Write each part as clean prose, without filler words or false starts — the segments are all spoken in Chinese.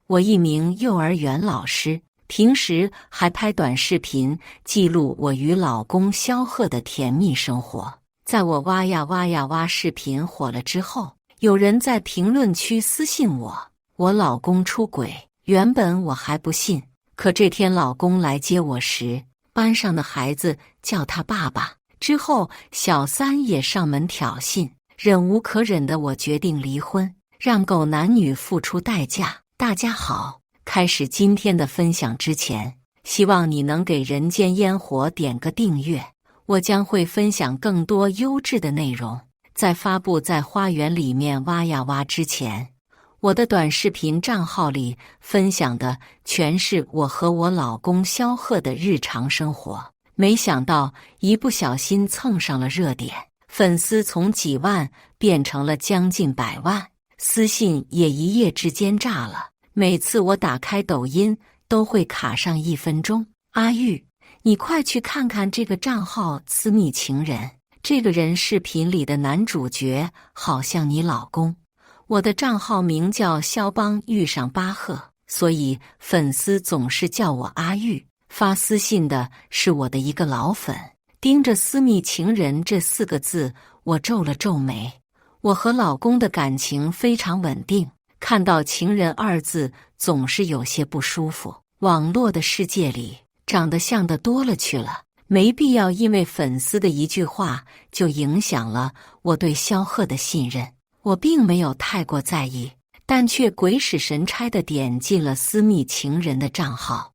我一名幼儿园老师，平时还拍短视频记录我与老公萧贺的甜蜜生活。在我挖呀挖呀挖视频火了之后，有人在评论区私信我老公出轨。原本我还不信，可这天老公来接我时，班上的孩子叫他爸爸，之后小三也上门挑衅，忍无可忍的我决定离婚，让狗男女付出代价。大家好，开始今天的分享之前，希望你能给人间烟火点个订阅，我将会分享更多优质的内容。在发布在花园里面挖呀挖之前，我的短视频账号里分享的全是我和我老公萧贺的日常生活，没想到一不小心蹭上了热点，粉丝从几万变成了将近100万，私信也一夜之间炸了。每次我打开抖音都会卡上1分钟。阿玉，你快去看看这个账号私密情人，这个人视频里的男主角好像你老公。我的账号名叫肖邦遇上巴赫，所以粉丝总是叫我阿玉。发私信的是我的一个老粉，盯着私密情人这4个字，我皱了皱眉。我和老公的感情非常稳定，看到情人2字总是有些不舒服。网络的世界里，长得像的多了去了，没必要因为粉丝的一句话就影响了我对萧贺的信任。我并没有太过在意，但却鬼使神差地点进了私密情人的账号。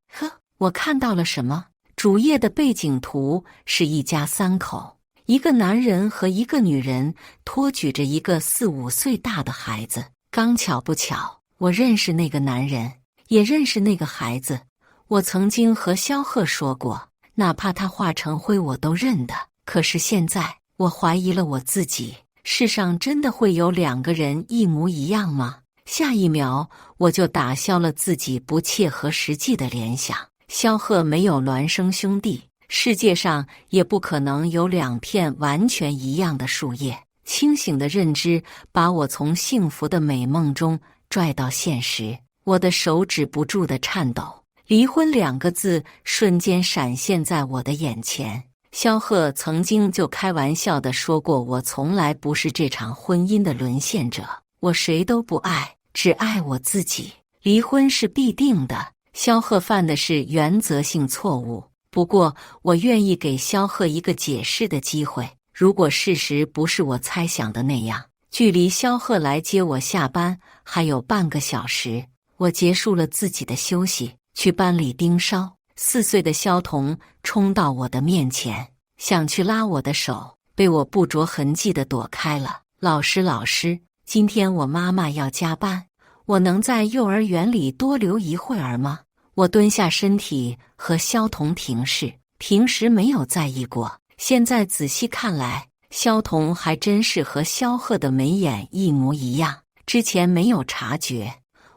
我看到了什么？主页的背景图是一家3口，一个男人和一个女人托举着一个4、5岁大的孩子。刚巧不巧，我认识那个男人，也认识那个孩子。我曾经和萧贺说过，哪怕他化成灰我都认的。可是现在，我怀疑了我自己。世上真的会有2个人一模一样吗？下一秒我就打消了自己不切合实际的联想。萧贺没有孪生兄弟，世界上也不可能有2片完全一样的树叶。清醒的认知把我从幸福的美梦中拽到现实，我的手止不住的颤抖。离婚2个字瞬间闪现在我的眼前。萧贺曾经就开玩笑地说过，我从来不是这场婚姻的沦陷者，我谁都不爱，只爱我自己。离婚是必定的，萧贺犯的是原则性错误。不过，我愿意给萧贺一个解释的机会。如果事实不是我猜想的那样，距离萧贺来接我下班还有半个小时，我结束了自己的休息，去班里盯梢。4岁的萧童冲到我的面前，想去拉我的手，被我不着痕迹地躲开了。老师，今天我妈妈要加班，我能在幼儿园里多留一会儿吗？我蹲下身体和萧童平视，平时没有在意过，现在仔细看来，萧童还真是和萧贺的眉眼一模一样。之前没有察觉，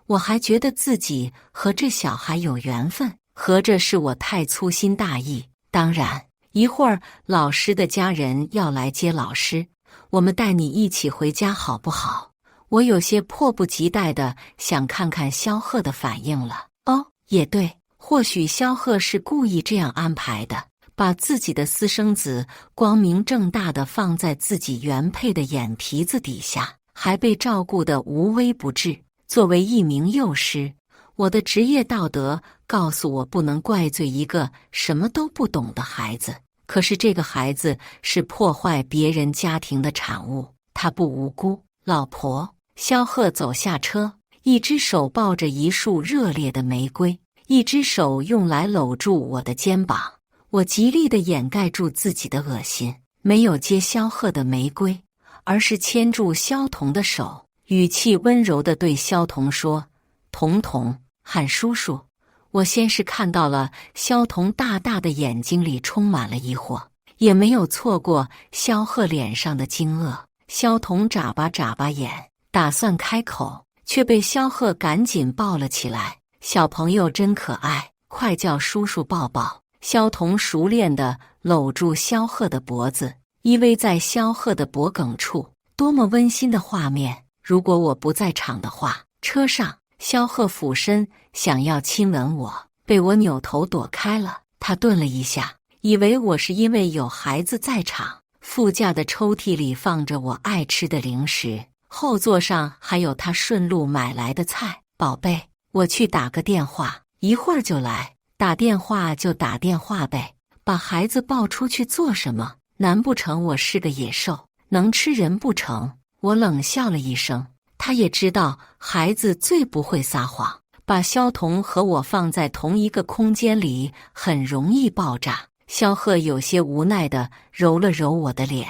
我还觉得自己和这小孩有缘分。合着是我太粗心大意。当然，一会儿老师的家人要来接老师，我们带你一起回家好不好？我有些迫不及待地想看看萧贺的反应了。哦，也对，或许萧贺是故意这样安排的，把自己的私生子光明正大地放在自己原配的眼皮子底下，还被照顾得无微不至。作为一名幼师，我的职业道德告诉我不能怪罪一个什么都不懂的孩子。可是这个孩子是破坏别人家庭的产物，他不无辜。老婆，萧贺走下车，一只手抱着一束热烈的玫瑰，一只手用来搂住我的肩膀。我极力地掩盖住自己的恶心，没有接萧贺的玫瑰，而是牵住萧童的手，语气温柔地对萧童说：“童童，喊叔叔。”我先是看到了萧童大大的眼睛里充满了疑惑，也没有错过萧贺脸上的惊愕。萧童眨巴眼，打算开口，却被萧贺赶紧抱了起来。小朋友真可爱，快叫叔叔抱抱。萧童熟练地搂住萧贺的脖子，依偎在萧贺的脖颈处，多么温馨的画面！如果我不在场的话，车上萧贺俯身想要亲吻我，被我扭头躲开了。他顿了一下，以为我是因为有孩子在场。副驾的抽屉里放着我爱吃的零食，后座上还有他顺路买来的菜。宝贝，我去打个电话，一会儿就来。打电话就打电话呗，把孩子抱出去做什么？难不成我是个野兽，能吃人不成？我冷笑了一声。他也知道孩子最不会撒谎，把萧彤和我放在同一个空间里很容易爆炸。萧贺有些无奈地揉了揉我的脸，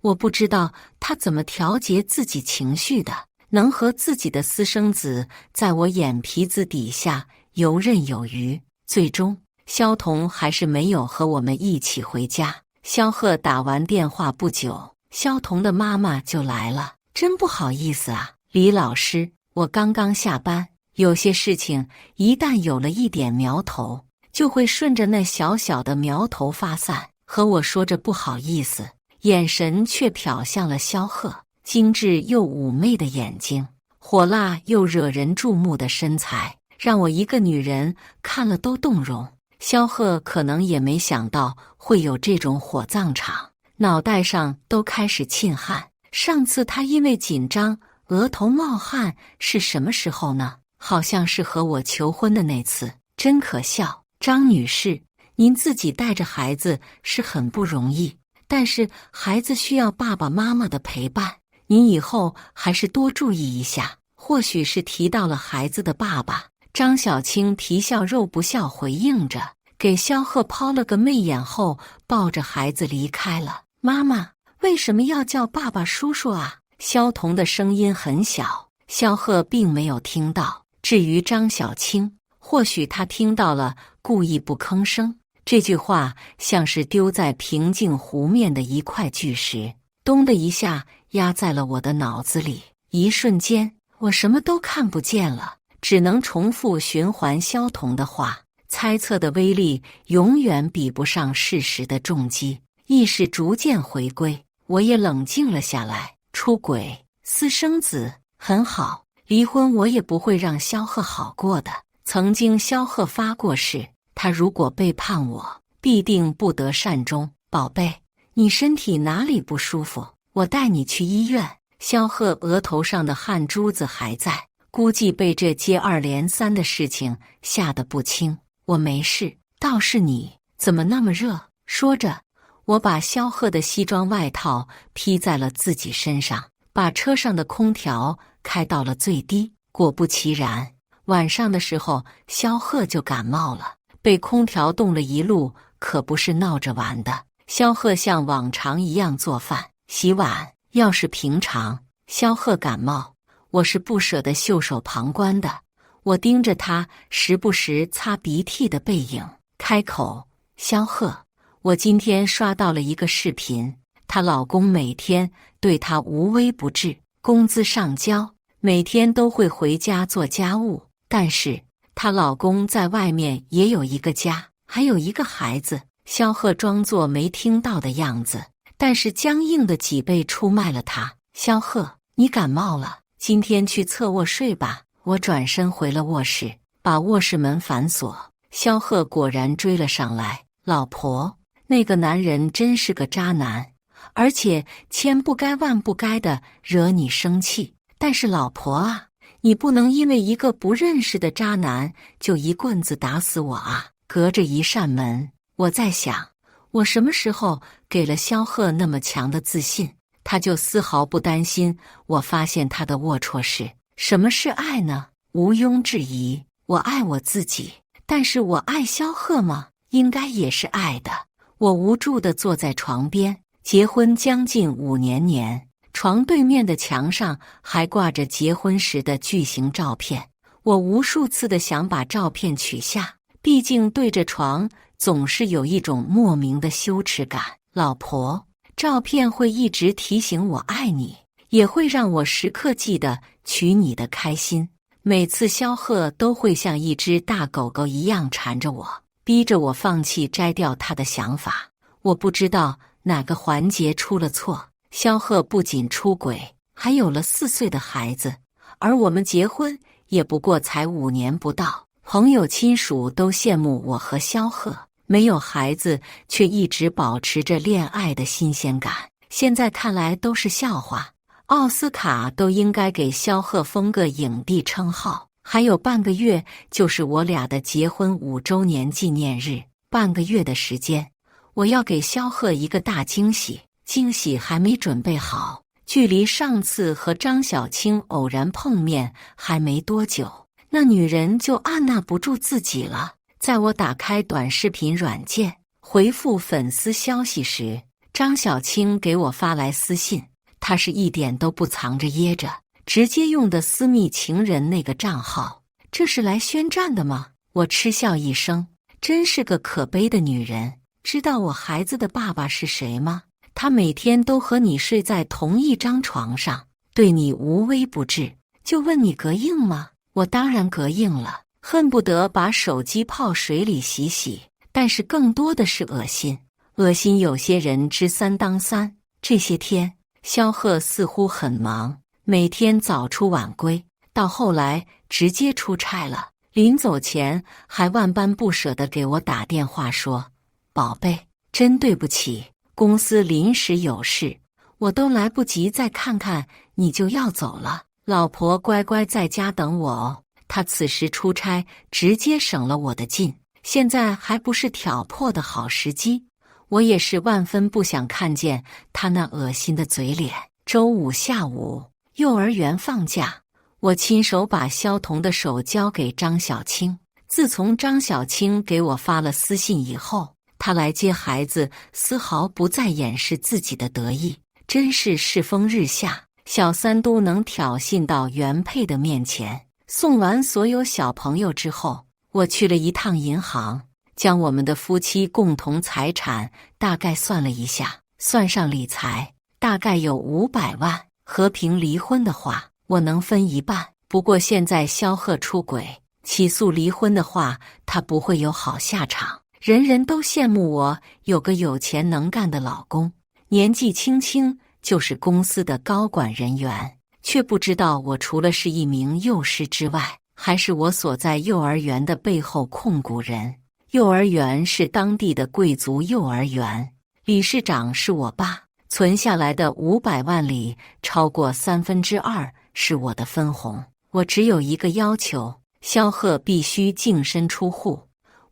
我不知道他怎么调节自己情绪的，能和自己的私生子在我眼皮子底下游刃有余。最终，萧彤还是没有和我们一起回家。萧贺打完电话不久，萧彤的妈妈就来了。真不好意思啊，李老师，我刚刚下班，有些事情一旦有了一点苗头，就会顺着那小小的苗头发散。和我说着不好意思，眼神却瞟向了萧贺，精致又妩媚的眼睛，火辣又惹人注目的身材，让我一个女人看了都动容。萧贺可能也没想到会有这种火葬场，脑袋上都开始沁汗。上次他因为紧张额头冒汗是什么时候呢？好像是和我求婚的那次。真可笑。张女士，您自己带着孩子是很不容易，但是孩子需要爸爸妈妈的陪伴，您以后还是多注意一下。或许是提到了孩子的爸爸，张小青皮笑肉不笑回应着，给萧贺抛了个媚眼后，抱着孩子离开了。妈妈，为什么要叫爸爸叔叔啊？萧彤的声音很小，萧贺并没有听到。至于张小青，或许他听到了，故意不吭声。这句话像是丢在平静湖面的一块巨石，咚的一下压在了我的脑子里。一瞬间，我什么都看不见了，只能重复循环萧彤的话。猜测的威力永远比不上事实的重击。意识逐渐回归，我也冷静了下来。出轨、私生子很好，离婚我也不会让萧贺好过的。曾经萧贺发过誓，他如果背叛我，必定不得善终。宝贝，你身体哪里不舒服？我带你去医院。萧贺额头上的汗珠子还在，估计被这接二连三的事情吓得不轻。我没事，倒是你，怎么那么热？说着，我把萧贺的西装外套披在了自己身上，把车上的空调开到了最低。果不其然，晚上的时候萧贺就感冒了，被空调冻了一路，可不是闹着玩的。萧贺像往常一样做饭、洗碗，要是平常萧贺感冒，我是不舍得袖手旁观的。我盯着他时不时擦鼻涕的背影，开口：萧贺，我今天刷到了一个视频，她老公每天对她无微不至，工资上交，每天都会回家做家务，但是她老公在外面也有一个家，还有一个孩子。萧贺装作没听到的样子，但是僵硬的脊背出卖了他。萧贺，你感冒了，今天去侧卧睡吧。我转身回了卧室，把卧室门反锁。萧贺果然追了上来。老婆，那个男人真是个渣男，而且千不该万不该的惹你生气。但是老婆啊，你不能因为一个不认识的渣男就一棍子打死我啊！隔着一扇门，我在想，我什么时候给了萧贺那么强的自信，他就丝毫不担心我发现他的龌龊事。什么是爱呢？毋庸置疑，我爱我自己，但是我爱萧贺吗？应该也是爱的。我无助地坐在床边，结婚将近5年，床对面的墙上还挂着结婚时的巨型照片。我无数次地想把照片取下，毕竟对着床总是有一种莫名的羞耻感。老婆，照片会一直提醒我爱你，也会让我时刻记得取你的开心。每次萧贺都会像一只大狗狗一样缠着我，逼着我放弃摘掉他的想法。我不知道哪个环节出了错，萧贺不仅出轨，还有了4岁的孩子，而我们结婚也不过才5年不到，朋友亲属都羡慕我和萧贺没有孩子，却一直保持着恋爱的新鲜感。现在看来都是笑话。奥斯卡都应该给萧贺封个影帝称号。还有半个月就是我俩的结婚5周年纪念日，半个月的时间，我要给萧贺一个大惊喜。惊喜还没准备好，距离上次和张小青偶然碰面还没多久，那女人就按捺不住自己了。在我打开短视频软件回复粉丝消息时，张小青给我发来私信，她是一点都不藏着掖着，直接用的私密情人那个账号。这是来宣战的吗？我嗤笑一声，真是个可悲的女人。知道我孩子的爸爸是谁吗？他每天都和你睡在同一张床上，对你无微不至，就问你膈应吗？我当然膈应了，恨不得把手机泡水里洗洗，但是更多的是恶心。恶心有些人知三当三。这些天萧贺似乎很忙，每天早出晚归，到后来直接出差了。临走前还万般不舍地给我打电话说，宝贝，真对不起，公司临时有事，我都来不及再看看你就要走了，老婆乖乖在家等我哦。他此时出差直接省了我的劲，现在还不是挑破的好时机。我也是万分不想看见他那恶心的嘴脸。周5下午，幼儿园放假，我亲手把萧彤的手交给张小青。自从张小青给我发了私信以后，他来接孩子丝毫不再掩饰自己的得意，真是世风日下，小三都能挑衅到原配的面前。送完所有小朋友之后，我去了一趟银行，将我们的夫妻共同财产大概算了一下，算上理财，大概有500万。和平离婚的话，我能分一半。不过现在萧贺出轨，起诉离婚的话，他不会有好下场。人人都羡慕我有个有钱能干的老公，年纪轻轻就是公司的高管人员，却不知道我除了是一名幼师之外，还是我所在幼儿园的背后控股人。幼儿园是当地的贵族幼儿园，理事长是我爸，存下来的500万里，超过2/3是我的分红。我只有一个要求，萧贺必须净身出户。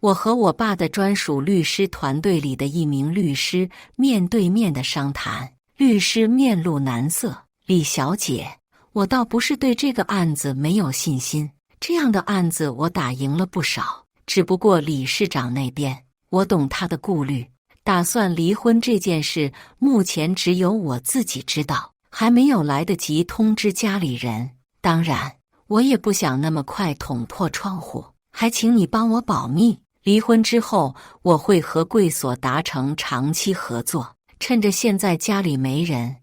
我和我爸的专属律师团队里的一名律师面对面的商谈，律师面露难色，李小姐，我倒不是对这个案子没有信心，这样的案子我打赢了不少，只不过理事长那边，我懂他的顾虑，打算离婚这件事目前只有我自己知道，还没有来得及通知家里人。当然我也不想那么快捅破窗户，还请你帮我保密。离婚之后，我会和贵所达成长期合作。趁着现在家里没人，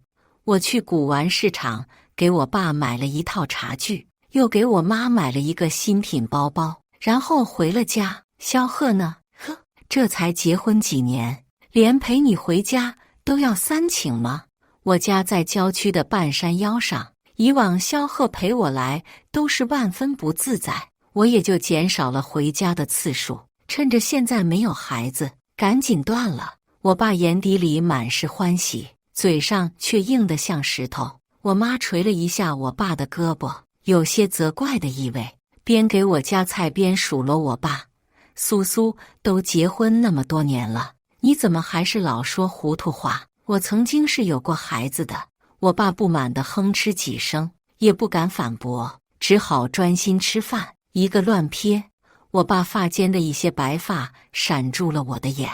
我去古玩市场给我爸买了一套茶具，又给我妈买了一个新品包包，然后回了家。萧贺呢？呵，这才结婚几年，连陪你回家都要3请吗？我家在郊区的半山腰上，以往萧贺陪我来都是万分不自在，我也就减少了回家的次数。趁着现在没有孩子，赶紧断了。我爸眼底里满是欢喜，嘴上却硬得像石头。我妈捶了一下我爸的胳膊，有些责怪的意味，边给我夹菜边数落我爸：苏苏，都结婚那么多年了，你怎么还是老说糊涂话？我曾经是有过孩子的。我爸不满地哼嗤几声，也不敢反驳，只好专心吃饭。一个乱瞥，我爸发间的一些白发闪住了我的眼，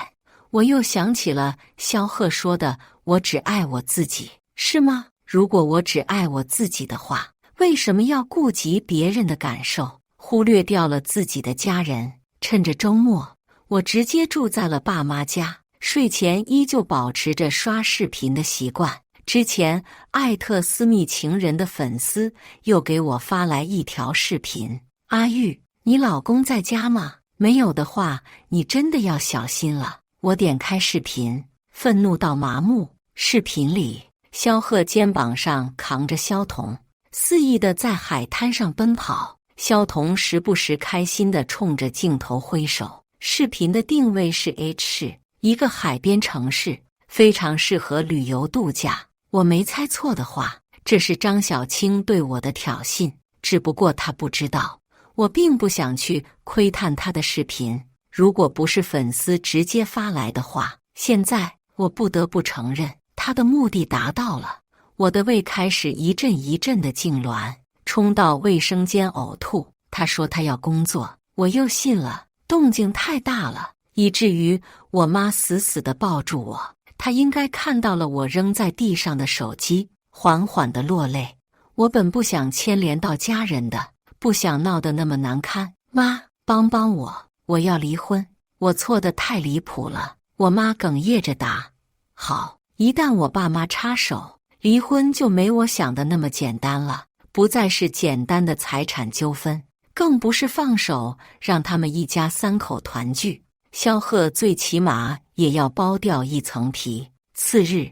我又想起了萧贺说的我只爱我自己，是吗？如果我只爱我自己的话，为什么要顾及别人的感受，忽略掉了自己的家人？趁着周末，我直接住在了爸妈家，睡前依旧保持着刷视频的习惯。之前艾特私密情人的粉丝又给我发来一条视频，阿玉，你老公在家吗？没有的话，你真的要小心了。我点开视频，愤怒到麻木。视频里，萧贺肩膀上扛着萧彤，肆意地在海滩上奔跑。萧彤时不时开心地冲着镜头挥手。视频的定位是 H 市，一个海边城市，非常适合旅游度假。我没猜错的话，这是张小青对我的挑衅，只不过他不知道，我并不想去窥探他的视频。如果不是粉丝直接发来的话，现在我不得不承认，他的目的达到了。我的胃开始一阵一阵的痉挛，冲到卫生间呕吐。他说他要工作，我又信了。动静太大了，以至于我妈死死地抱住我。她应该看到了我扔在地上的手机，缓缓地落泪。我本不想牵连到家人的，不想闹得那么难堪。妈，帮帮我，我要离婚。我错得太离谱了。我妈哽咽着答：好，一旦我爸妈插手，离婚就没我想的那么简单了，不再是简单的财产纠纷，更不是放手让他们一家三口团聚。萧贺最起码也要剥掉一层皮。次日，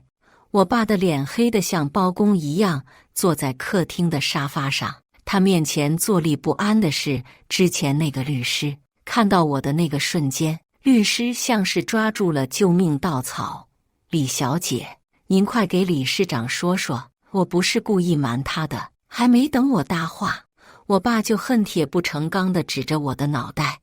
我爸的脸黑得像包公一样，坐在客厅的沙发上。他面前坐立不安的是之前那个律师。看到我的那个瞬间，律师像是抓住了救命稻草。李小姐，您快给理事长说说，我不是故意瞒他的。还没等我搭话，我爸就恨铁不成钢地指着我的脑袋：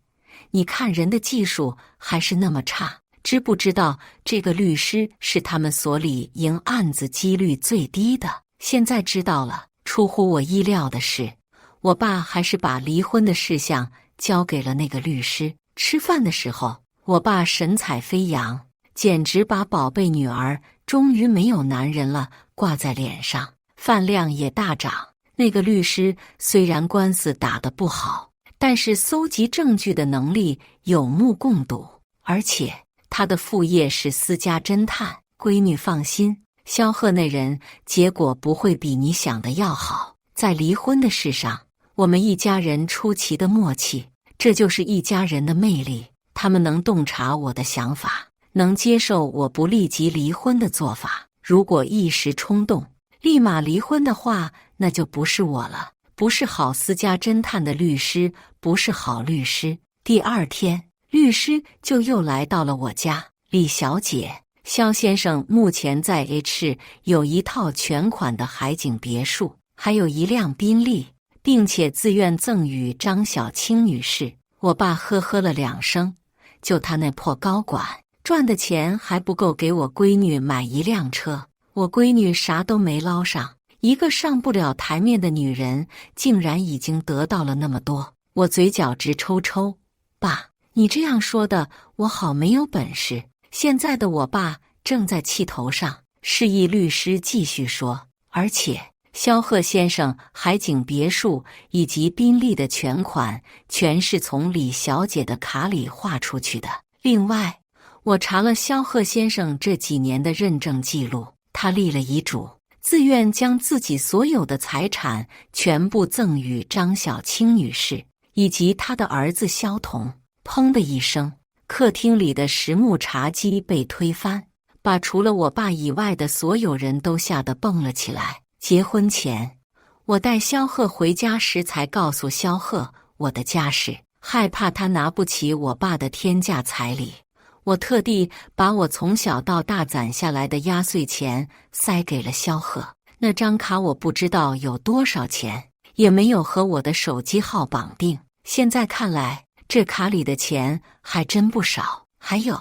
你看人的技术还是那么差，知不知道这个律师是他们所里赢案子几率最低的？现在知道了。出乎我意料的是，我爸还是把离婚的事项交给了那个律师。吃饭的时候，我爸神采飞扬，简直把宝贝女儿终于没有男人了挂在脸上，饭量也大涨。那个律师虽然官司打得不好，但是搜集证据的能力有目共睹，而且他的副业是私家侦探。闺女放心，萧贺那人结果不会比你想的要好。在离婚的事上，我们一家人出奇的默契，这就是一家人的魅力。他们能洞察我的想法，能接受我不立即离婚的做法。如果一时冲动立马离婚的话，那就不是我了，不是好私家侦探的律师，不是好律师。第二天，律师就又来到了我家。李小姐，萧先生目前在 H 市有一套全款的海景别墅，还有一辆宾利，并且自愿赠与张小青女士。我爸呵呵了2声，就他那破高管，赚的钱还不够给我闺女买一辆车。我闺女啥都没捞上，一个上不了台面的女人竟然已经得到了那么多。我嘴角直抽抽。爸，你这样说的我好没有本事。现在的我爸正在气头上。示意律师继续说，而且萧贺先生海景别墅以及宾利的全款全是从李小姐的卡里划出去的。另外，我查了萧贺先生这几年的认证记录，他立了遗嘱，自愿将自己所有的财产全部赠与张小青女士以及他的儿子萧彤。砰的一声，客厅里的实木茶几被推翻，把除了我爸以外的所有人都吓得蹦了起来。结婚前，我带萧贺回家时才告诉萧贺我的家世，害怕他拿不起我爸的天价彩礼。我特地把我从小到大攒下来的压岁钱塞给了萧贺。那张卡我不知道有多少钱，也没有和我的手机号绑定。现在看来，这卡里的钱还真不少。还有，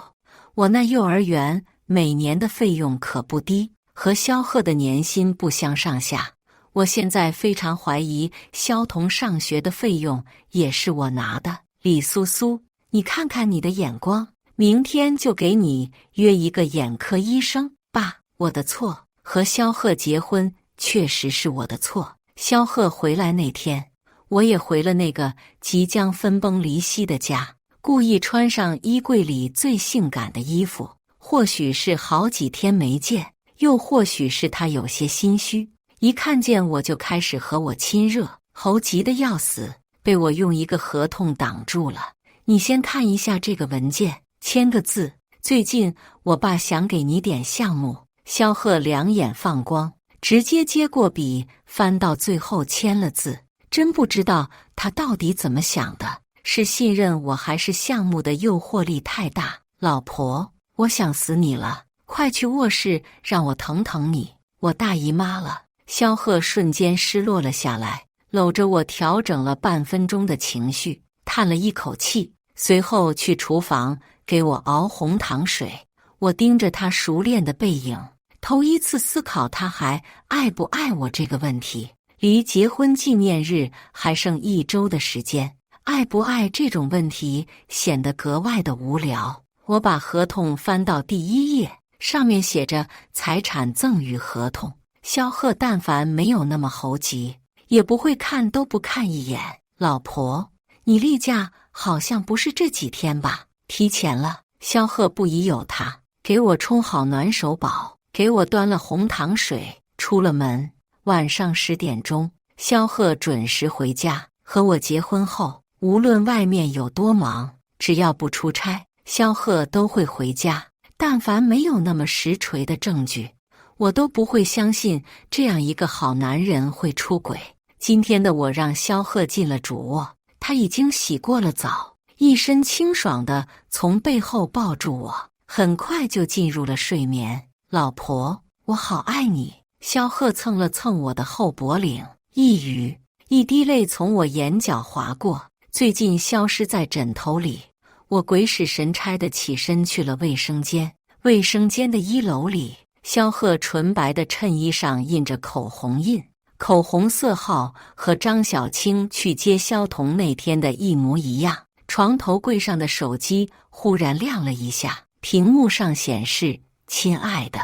我那幼儿园每年的费用可不低，和萧贺的年薪不相上下。我现在非常怀疑萧彤上学的费用也是我拿的。李苏苏，你看看你的眼光，明天就给你约一个眼科医生。爸，我的错，和萧贺结婚确实是我的错。萧贺回来那天，我也回了那个即将分崩离析的家，故意穿上衣柜里最性感的衣服。或许是好几天没见，又或许是他有些心虚，一看见我就开始和我亲热，猴急得要死，被我用一个合同挡住了。你先看一下这个文件，签个字。最近我爸想给你点项目。萧贺两眼放光，直接接过笔，翻到最后签了字。真不知道他到底怎么想的，是信任我还是项目的诱惑力太大？老婆，我想死你了，快去卧室让我疼疼你，我大姨妈了。萧贺瞬间失落了下来，搂着我调整了半分钟的情绪，叹了一口气，随后去厨房给我熬红糖水。我盯着他熟练的背影，头一次思考他还爱不爱我这个问题。离结婚纪念日还剩1周的时间，爱不爱这种问题显得格外的无聊。我把合同翻到第1页，上面写着财产赠与合同。萧贺但凡没有那么猴急，也不会看都不看一眼。老婆，你例假好像不是这几天吧？提前了。萧贺不疑有他，给我冲好暖手宝，给我端了红糖水，出了门。晚上10点钟，萧贺准时回家。和我结婚后，无论外面有多忙，只要不出差，萧贺都会回家。但凡没有那么实锤的证据，我都不会相信这样一个好男人会出轨。今天的我让萧贺进了主卧，他已经洗过了澡，一身清爽的从背后抱住我，很快就进入了睡眠。老婆，我好爱你。萧贺蹭了蹭我的后脖领，一语一滴泪从我眼角划过，最近消失在枕头里。我鬼使神差地起身去了卫生间。卫生间的1楼里，萧贺纯白的衬衣上印着口红印，口红色号和张小青去接萧彤那天的一模一样。床头柜上的手机忽然亮了一下，屏幕上显示：亲爱的，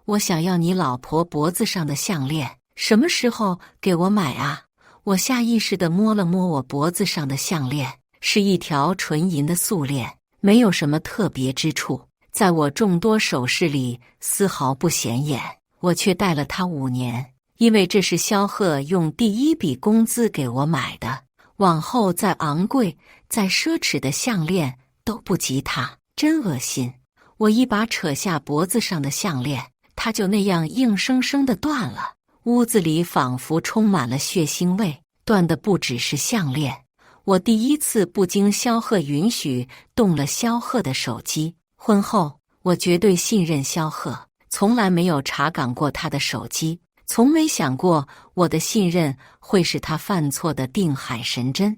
我想要你老婆脖子上的项链，什么时候给我买啊？我下意识地摸了摸我脖子上的项链，是一条纯银的素链，没有什么特别之处，在我众多首饰里丝毫不显眼。我却戴了它5年，因为这是萧贺用第1笔工资给我买的，往后再昂贵再奢侈的项链都不及它，真恶心。我一把扯下脖子上的项链，它就那样硬生生地断了。屋子里仿佛充满了血腥味，断的不只是项链。我第一次不经萧贺允许动了萧贺的手机。婚后，我绝对信任萧贺，从来没有查岗过他的手机，从没想过我的信任会是他犯错的定海神针。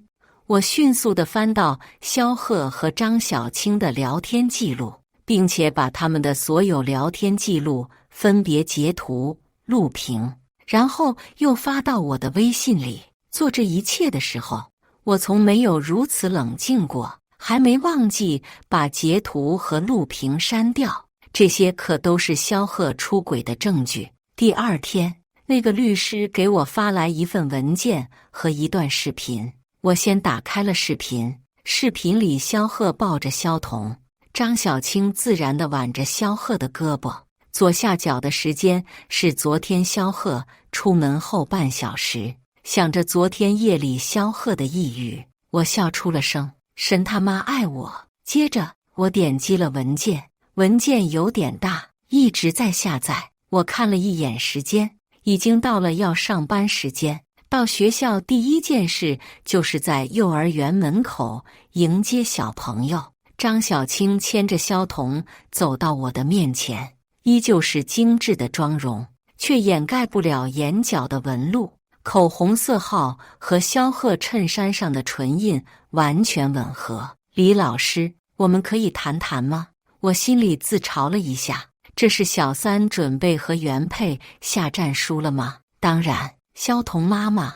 我迅速地翻到萧贺和张小青的聊天记录，并且把他们的所有聊天记录分别截图、录屏，然后又发到我的微信里。做这一切的时候，我从没有如此冷静过，还没忘记把截图和录屏删掉，这些可都是萧贺出轨的证据。第2天，那个律师给我发来一份文件和一段视频，我先打开了视频。视频里萧贺抱着萧彤，张小青自然地挽着萧贺的胳膊，左下角的时间是昨天萧贺出门后半小时。想着昨天夜里萧贺的一语，我笑出了声，神他妈爱我。接着我点击了文件，文件有点大，一直在下载。我看了一眼时间，已经到了要上班时间。到学校第一件事就是在幼儿园门口迎接小朋友。张小青牵着萧彤走到我的面前，依旧是精致的妆容，却掩盖不了眼角的纹路。口红色号和萧贺衬衫上的唇印完全吻合。李老师，我们可以谈谈吗？我心里自嘲了一下，这是小三准备和原配下战书了吗？当然，萧彤妈妈，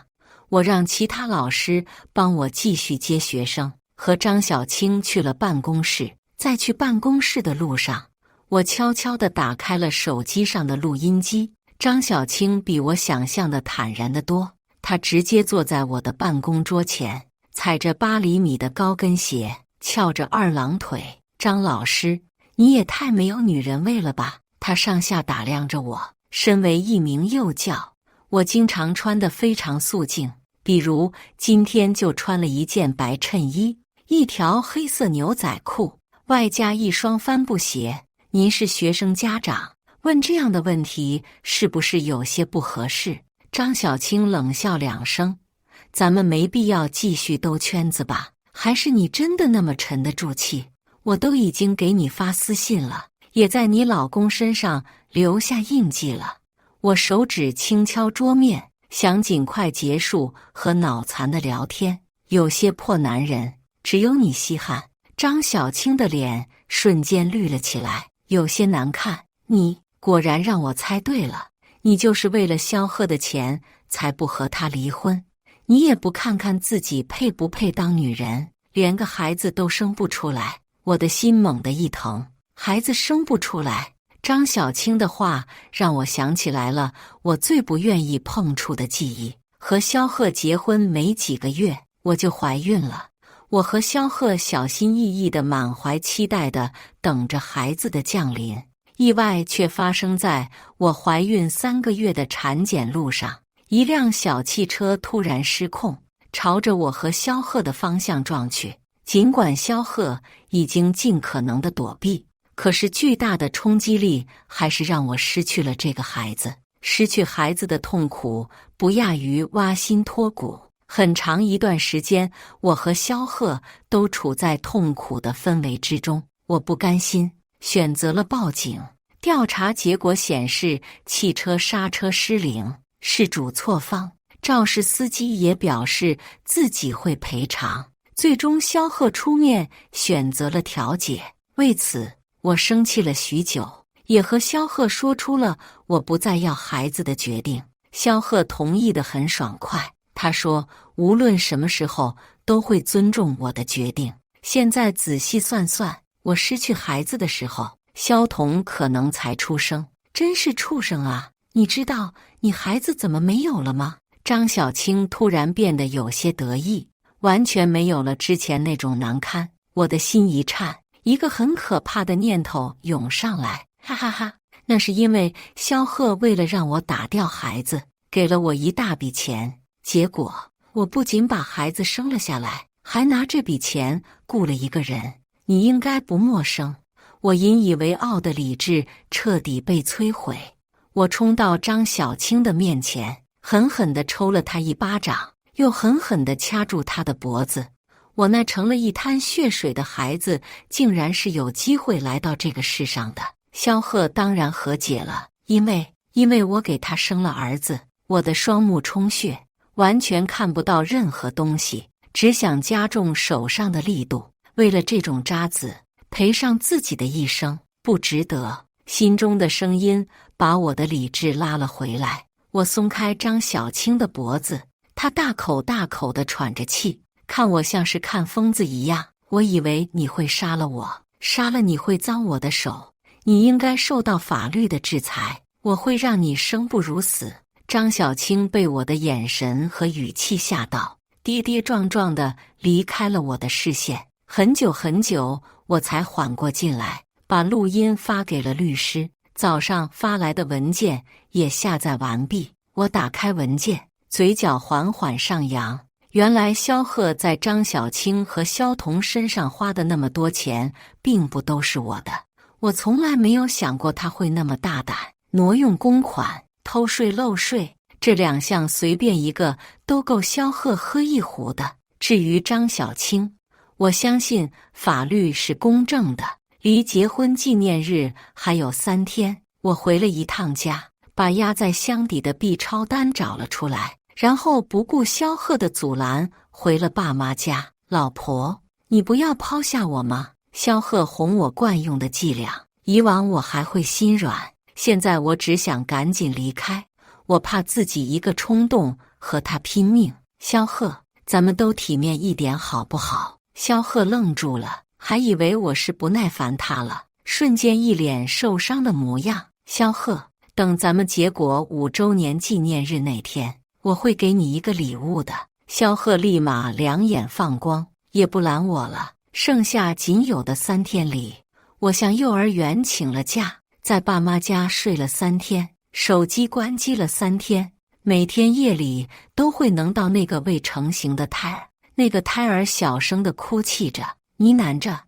我让其他老师帮我继续接学生，和张小青去了办公室。在去办公室的路上，我悄悄地打开了手机上的录音机。张小青比我想象的坦然得多，她直接坐在我的办公桌前，踩着8厘米的高跟鞋，翘着2郎腿。张老师，你也太没有女人味了吧？她上下打量着我。身为一名幼教，我经常穿得非常素净，比如今天就穿了一件白衬衣，一条黑色牛仔裤，外加一双帆布鞋。您是学生家长，问这样的问题是不是有些不合适？张小青冷笑2声，咱们没必要继续兜圈子吧？还是你真的那么沉得住气？我都已经给你发私信了，也在你老公身上留下印记了。我手指轻敲桌面，想尽快结束和脑残的聊天。有些破男人，只有你稀罕。张小青的脸瞬间绿了起来，有些难看。你果然让我猜对了，你就是为了萧贺的钱才不和他离婚。你也不看看自己配不配当女人，连个孩子都生不出来。我的心猛地一疼，孩子生不出来。张小青的话让我想起来了我最不愿意碰触的记忆。和萧贺结婚没几个月，我就怀孕了。我和萧贺小心翼翼地满怀期待地等着孩子的降临，意外却发生在我怀孕3个月的产检路上。一辆小汽车突然失控，朝着我和萧贺的方向撞去。尽管萧贺已经尽可能地躲避，可是巨大的冲击力还是让我失去了这个孩子。失去孩子的痛苦不亚于挖心脱骨。很长一段时间，我和萧贺都处在痛苦的氛围之中。我不甘心，选择了报警。调查结果显示，汽车刹车失灵，事主错方。肇事司机也表示自己会赔偿。最终，萧贺出面选择了调解。为此，我生气了许久，也和萧贺说出了我不再要孩子的决定。萧贺同意得很爽快。他说无论什么时候都会尊重我的决定。现在仔细算算，我失去孩子的时候，萧彤可能才出生。真是畜生啊！你知道你孩子怎么没有了吗？张小青突然变得有些得意，完全没有了之前那种难堪。我的心一颤，一个很可怕的念头涌上来，哈哈哈！那是因为萧贺为了让我打掉孩子，给了我一大笔钱。结果我不仅把孩子生了下来，还拿这笔钱雇了一个人。你应该不陌生。我引以为傲的理智彻底被摧毁。我冲到张小青的面前，狠狠地抽了他一巴掌，又狠狠地掐住他的脖子。我那成了一滩血水的孩子，竟然是有机会来到这个世上的。萧贺当然和解了，因为我给他生了儿子。我的双目充血，完全看不到任何东西，只想加重手上的力度。为了这种渣子，赔上自己的一生，不值得。心中的声音把我的理智拉了回来。我松开张小青的脖子，她大口大口地喘着气，看我像是看疯子一样。我以为你会杀了我，杀了你会脏我的手，你应该受到法律的制裁，我会让你生不如死。张小青被我的眼神和语气吓到，跌跌撞撞地离开了我的视线。很久很久，我才缓过劲来，把录音发给了律师。早上发来的文件也下载完毕。我打开文件，嘴角缓缓上扬。原来萧贺在张小青和萧彤身上花的那么多钱，并不都是我的。我从来没有想过他会那么大胆，挪用公款、偷税漏税，这2项随便一个都够萧贺喝一壶的。至于张小青，我相信法律是公正的。离结婚纪念日还有3天，我回了一趟家，把压在箱底的 B 超单找了出来，然后不顾萧贺的阻拦，回了爸妈家。老婆，你不要抛下我吗？萧贺哄我惯用的伎俩，以往我还会心软，现在我只想赶紧离开。我怕自己一个冲动和他拼命。萧贺，咱们都体面一点好不好？萧贺愣住了，还以为我是不耐烦他了，瞬间一脸受伤的模样。萧贺，等咱们结果5周年纪念日那天，我会给你一个礼物的。萧贺立马两眼放光，也不拦我了。剩下仅有的3天里，我向幼儿园请了假，在爸妈家睡了3天，手机关机了3天，每天夜里都会能到那个未成型的胎儿。那个胎儿小声地哭泣着，呢喃着：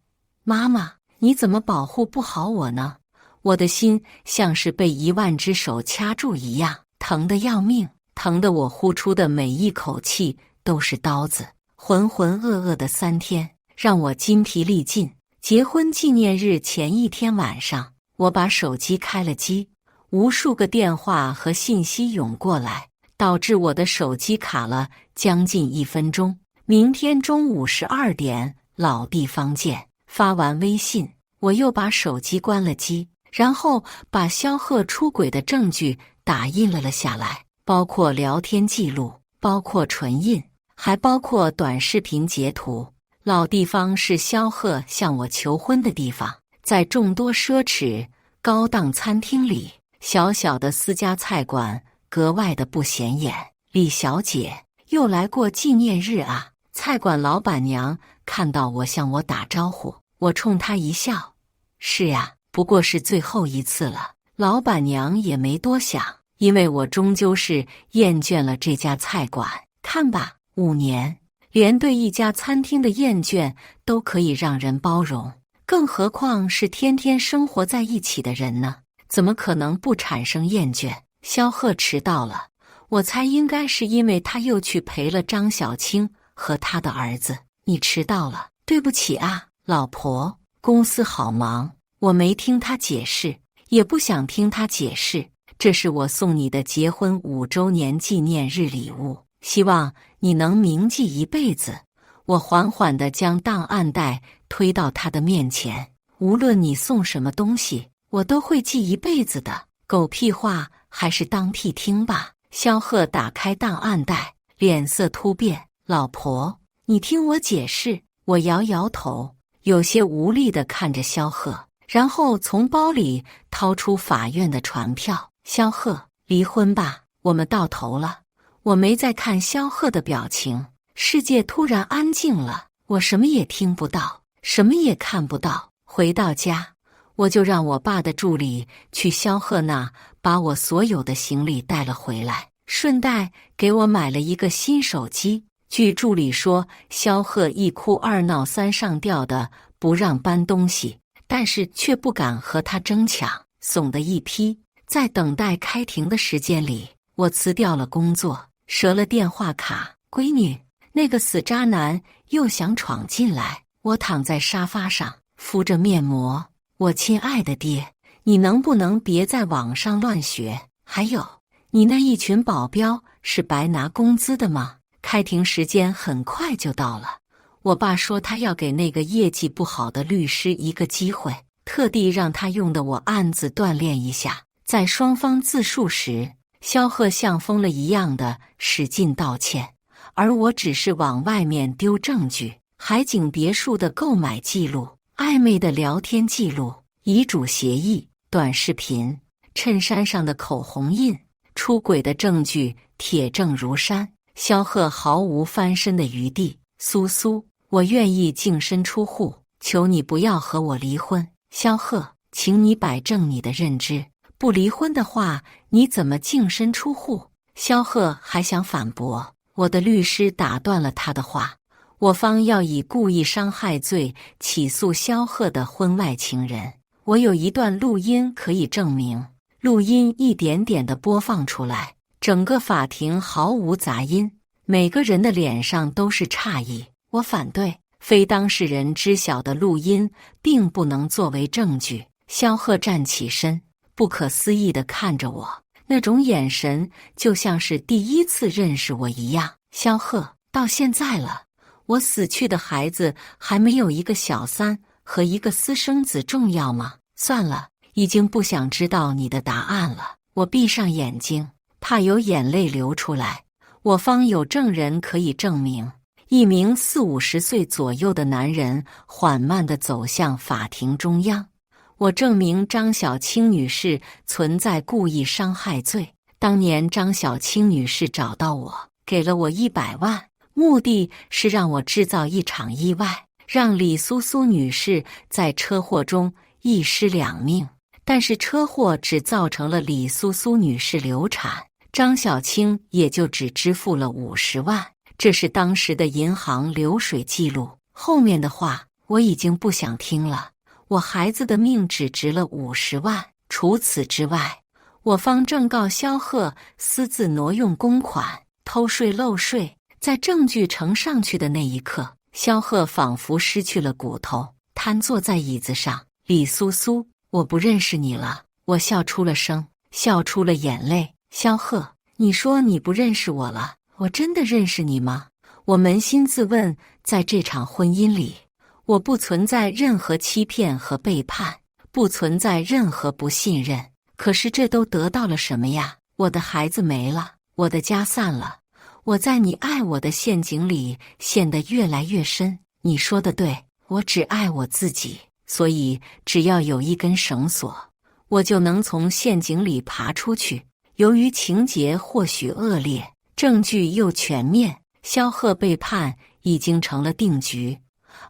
妈妈，你怎么保护不好我呢？我的心像是被1万只手掐住一样，疼得要命，疼得我呼出的每一口气都是刀子，浑浑噩噩的3天，让我筋疲力尽。结婚纪念日前一天晚上，我把手机开了机，无数个电话和信息涌过来，导致我的手机卡了将近1分钟。明天中午12点，老地方见。发完微信，我又把手机关了机，然后把萧贺出轨的证据打印了下来，包括聊天记录，包括唇印，还包括短视频截图。老地方是萧贺向我求婚的地方，在众多奢侈高档餐厅里，小小的私家菜馆格外的不显眼。李小姐又来过纪念日啊？菜馆老板娘看到我向我打招呼，我冲她一笑，是呀，不过是最后一次了。老板娘也没多想，因为我终究是厌倦了这家菜馆。看吧，5年，连对一家餐厅的厌倦都可以让人包容，更何况是天天生活在一起的人呢？怎么可能不产生厌倦？萧贺迟到了，我猜应该是因为他又去陪了张小青和他的儿子。你迟到了，对不起啊，老婆，公司好忙，我没听他解释，也不想听他解释。这是我送你的结婚5周年纪念日礼物，希望你能铭记一辈子。我缓缓地将档案袋推到他的面前，无论你送什么东西，我都会记一辈子的。狗屁话，还是当屁听吧。萧贺打开档案袋，脸色突变。老婆，你听我解释。我摇摇头，有些无力地看着萧贺，然后从包里掏出法院的传票。萧贺，离婚吧，我们到头了。我没再看萧贺的表情，世界突然安静了，我什么也听不到，什么也看不到。回到家，我就让我爸的助理去萧贺那把我所有的行李带了回来，顺带给我买了一个新手机。据助理说，萧贺1哭2闹3上吊的不让搬东西，但是却不敢和他争抢，怂的一批。在等待开庭的时间里，我辞掉了工作，折了电话卡。闺女，那个死渣男又想闯进来。我躺在沙发上，敷着面膜。我亲爱的爹，你能不能别在网上乱学？还有，你那一群保镖是白拿工资的吗？开庭时间很快就到了，我爸说他要给那个业绩不好的律师一个机会，特地让他用的我暗自锻炼一下。在双方自述时，萧贺像疯了一样的使劲道歉，而我只是往外面丢证据：海景别墅的购买记录、暧昧的聊天记录、遗嘱协议、短视频、衬衫上的口红印、出轨的证据，铁证如山。萧贺毫无翻身的余地。苏苏，我愿意净身出户，求你不要和我离婚。萧贺，请你摆正你的认知，不离婚的话，你怎么净身出户？萧贺还想反驳，我的律师打断了他的话。我方要以故意伤害罪起诉萧贺的婚外情人，我有一段录音可以证明。录音一点点地播放出来，整个法庭毫无杂音，每个人的脸上都是诧异。我反对，非当事人知晓的录音并不能作为证据。萧贺站起身，不可思议地看着我，那种眼神就像是第一次认识我一样。萧贺，到现在了，我死去的孩子还没有一个小三和一个私生子重要吗？算了，已经不想知道你的答案了。我闭上眼睛，怕有眼泪流出来。我方有证人可以证明，一名40-50岁左右的男人缓慢地走向法庭中央。我证明张小青女士存在故意伤害罪。当年张小青女士找到我，给了我100万，目的是让我制造一场意外，让李苏苏女士在车祸中一尸两命。但是车祸只造成了李苏苏女士流产，张小青也就只支付了50万，这是当时的银行流水记录。后面的话我已经不想听了。我孩子的命只值了50万。除此之外，我方正告萧贺私自挪用公款、偷税漏税，在证据呈上去的那一刻，萧贺仿佛失去了骨头，瘫坐在椅子上。李苏苏，我不认识你了。我笑出了声，笑出了眼泪。萧贺，你说你不认识我了，我真的认识你吗？我扪心自问，在这场婚姻里，我不存在任何欺骗和背叛，不存在任何不信任。可是这都得到了什么呀？我的孩子没了，我的家散了，我在你爱我的陷阱里陷得越来越深。你说的对，我只爱我自己，所以只要有一根绳索，我就能从陷阱里爬出去。由于情节或许恶劣，证据又全面，萧贺被判已经成了定局，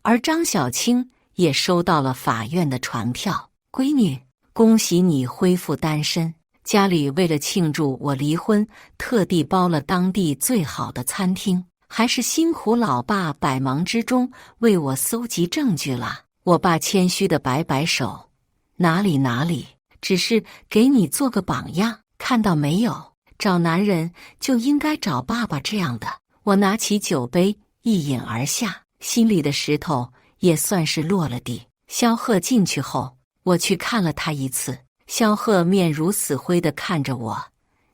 而张小青也收到了法院的传票。闺女，恭喜你恢复单身。家里为了庆祝我离婚，特地包了当地最好的餐厅，还是辛苦老爸百忙之中为我搜集证据了。我爸谦虚地摆摆手，哪里，只是给你做个榜样，看到没有？找男人就应该找爸爸这样的。我拿起酒杯一饮而下，心里的石头也算是落了地。萧贺进去后，我去看了他一次。萧贺面如死灰地看着我，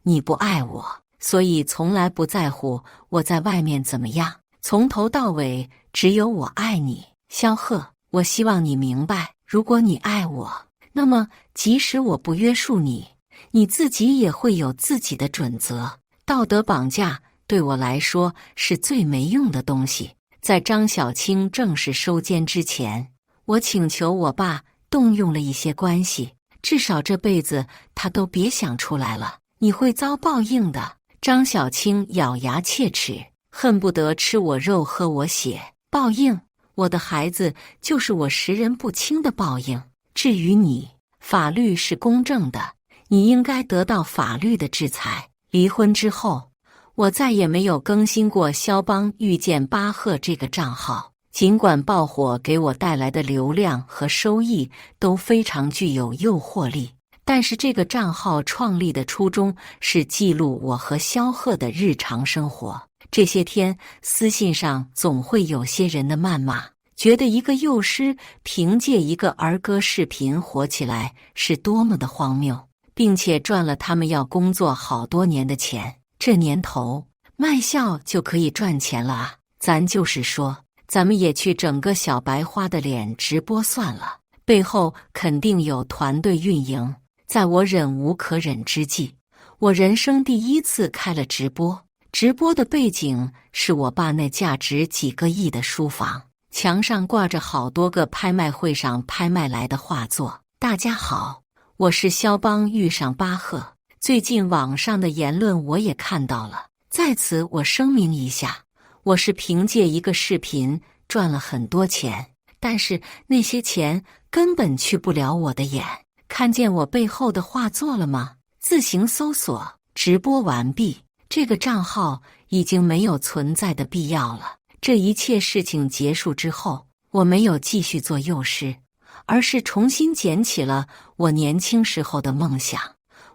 你不爱我，所以从来不在乎我在外面怎么样，从头到尾只有我爱你。萧贺，我希望你明白，如果你爱我，那么即使我不约束你，你自己也会有自己的准则。道德绑架对我来说是最没用的东西。在张小青正式收监之前，我请求我爸动用了一些关系，至少这辈子他都别想出来了，你会遭报应的。张小青咬牙切齿，恨不得吃我肉喝我血。报应？我的孩子就是我识人不清的报应。至于你，法律是公正的，你应该得到法律的制裁。离婚之后，我再也没有更新过肖邦遇见巴赫这个账号。尽管爆火给我带来的流量和收益都非常具有诱惑力，但是这个账号创立的初衷是记录我和萧贺的日常生活。这些天私信上总会有些人的谩骂，觉得一个幼师凭借一个儿歌视频火起来是多么的荒谬，并且赚了他们要工作好多年的钱。这年头卖笑就可以赚钱了啊！咱就是说，咱们也去整个小白花的脸直播算了，背后肯定有团队运营。在我忍无可忍之际，我人生第一次开了直播。直播的背景是我爸那价值几个亿的书房，墙上挂着好多个拍卖会上拍卖来的画作。大家好，我是肖邦遇上巴赫。最近网上的言论我也看到了，在此我声明一下，我是凭借一个视频赚了很多钱，但是那些钱根本去不了我的眼。看见我背后的画作了吗？自行搜索。直播完毕，这个账号已经没有存在的必要了。这一切事情结束之后，我没有继续做幼师，而是重新捡起了我年轻时候的梦想。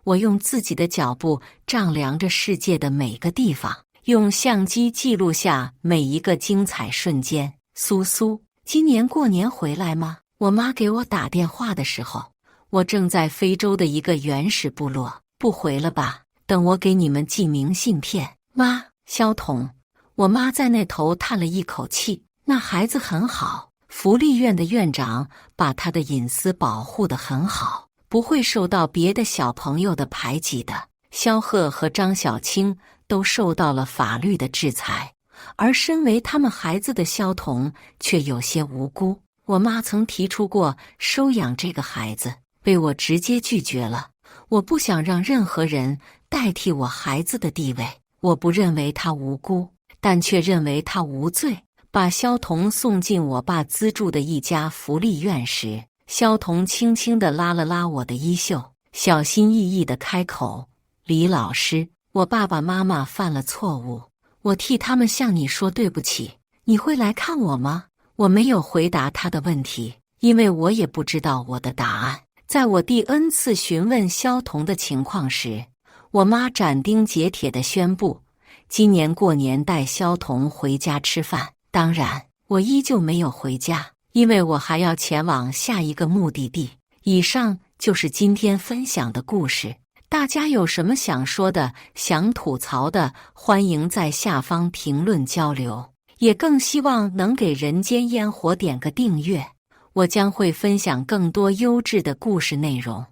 我用自己的脚步丈量着世界的每个地方，用相机记录下每一个精彩瞬间。苏苏，今年过年回来吗？我妈给我打电话的时候，我正在非洲的一个原始部落。不回了吧？等我给你们寄明信片。妈，萧彤，我妈在那头叹了一口气。那孩子很好，福利院的院长把他的隐私保护得很好，不会受到别的小朋友的排挤的。萧贺和张小青都受到了法律的制裁，而身为他们孩子的萧彤却有些无辜。我妈曾提出过收养这个孩子，被我直接拒绝了。我不想让任何人代替我孩子的地位。我不认为他无辜，但却认为他无罪。把萧彤送进我爸资助的一家福利院时，萧彤轻轻地拉了拉我的衣袖，小心翼翼地开口：李老师，我爸爸妈妈犯了错误，我替他们向你说对不起。你会来看我吗？我没有回答他的问题，因为我也不知道我的答案。在我第 N 次询问萧彤的情况时，我妈斩钉截铁地宣布，今年过年带萧彤回家吃饭，当然我依旧没有回家，因为我还要前往下一个目的地。以上就是今天分享的故事，大家有什么想说的、想吐槽的，欢迎在下方评论交流，也更希望能给人间烟火点个订阅，我将会分享更多优质的故事内容。